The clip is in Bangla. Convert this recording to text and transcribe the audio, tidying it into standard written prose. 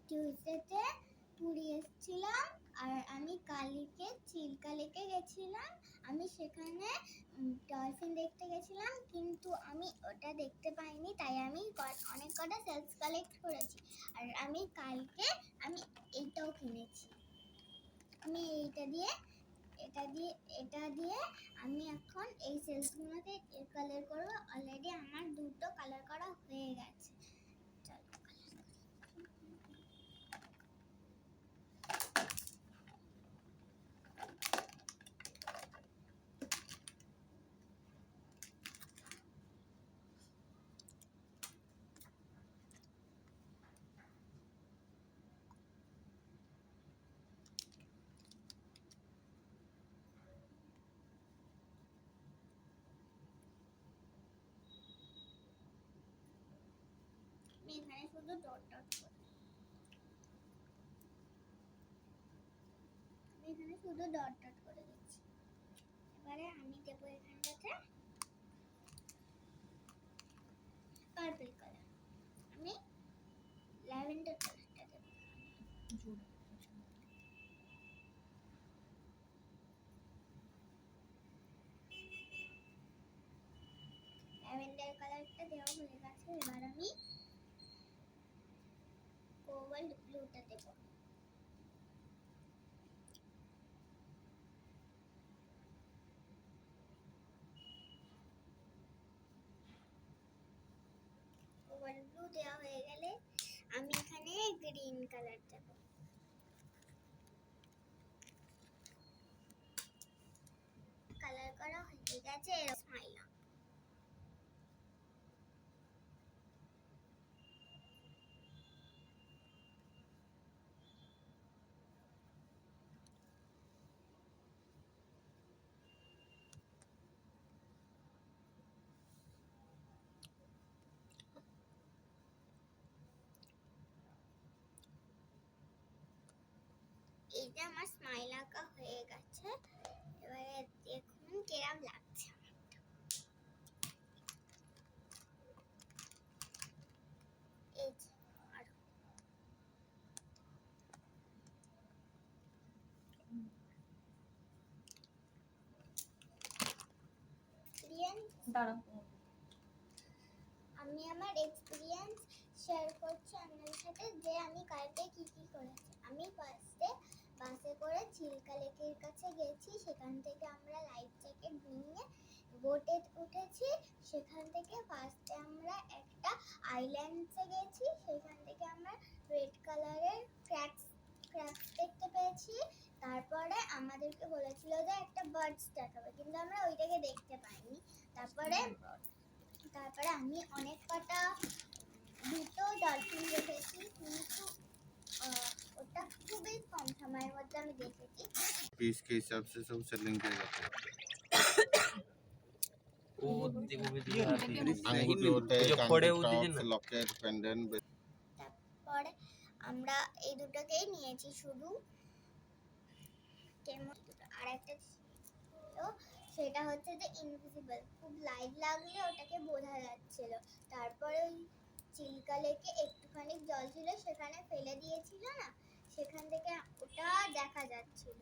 টিউসডেতে পুরী এসেছিলাম আর আমি কালকে চিল্কা লেকে গেছিলাম। আমি সেখানে ডলফিন দেখতে গেছিলাম, কিন্তু আমি ওটা দেখতে পাইনি, তাই আমি অনেক কটা সেলস কালেক্ট করেছি। আর আমি কালকে এইটাও কিনেছি। আমি এটা দিয়ে আমি এখন এই সেলসগুলোতে কালার করবো। অলরেডি আমার দুটো কালার করা হয়ে গেছে। চলো আমি এখানে শুধু ডট ডট করে দিচ্ছি। এবারে আমি দেবো এখানটাতে পার্পল কালার। আমি ল্যাভেন্ডার কালারটা দেবো। ল্যাভেন্ডার কালারটা দেওয়া হয়ে গেছে। এবার আমি কোবাল্ট ব্লুটা দেবো। কোবাল্ট ব্লু দেওয়া হয়ে গেলে আমি এখানে গ্রিন কালার দেবো। কালার করা হয়ে গেছে। স্মাইল আপ এই যে আমার স্মাইল আঁকা হয়ে গেছে। এবারে দেখুন কেমন লাগছে। এই যে আর আমি আমার এক্সপিরিয়েন্স শেয়ার করছি আপনাদের সাথে যে আমি কালকে কি কি করেছি। আমি ফার্স্টে বাসে করে চিল্কা লেকের কাছে গেছি। সেখান থেকে আমরা লাইফ জ্যাকেট নিয়ে বোটে উঠেছি। সেখান থেকে ফার্স্টে আমরা একটা আইল্যান্ডসে গেছি। সেখান থেকে আমরা রেড কালারের ক্র্যাবস দেখতে পেয়েছি। তারপরে আমাদেরকে বলেছিল যে একটা বার্ডস দেখাবে, কিন্তু আমরা ওইটাকে দেখতে পাইনি। তারপরে আমি অনেক কটা দুটো ডলফিন দেখেছি, কিন্তু ওটা খুবই কম সময়ের মধ্যে আমি দেখেছি। पीस के हिसाब से सब सेलिंग किया जाता है। अंगूठी होते हैं, लॉकेट, पेंडेंट। তারপরে আমরা এই দুটোকেই নিয়েছি শুধু। আর একটা ছিল, সেটা হচ্ছে যে ইনভিজিবল, খুব লাইট লাগলে ওটাকে বোঝা যাচ্ছিল। তারপরে ওই চিল্কা লেকে একটুখানি জল ছিল, সেখানে ফেলে দিয়েছিল না, সেখান থেকে ওটা দেখা যাচ্ছিল।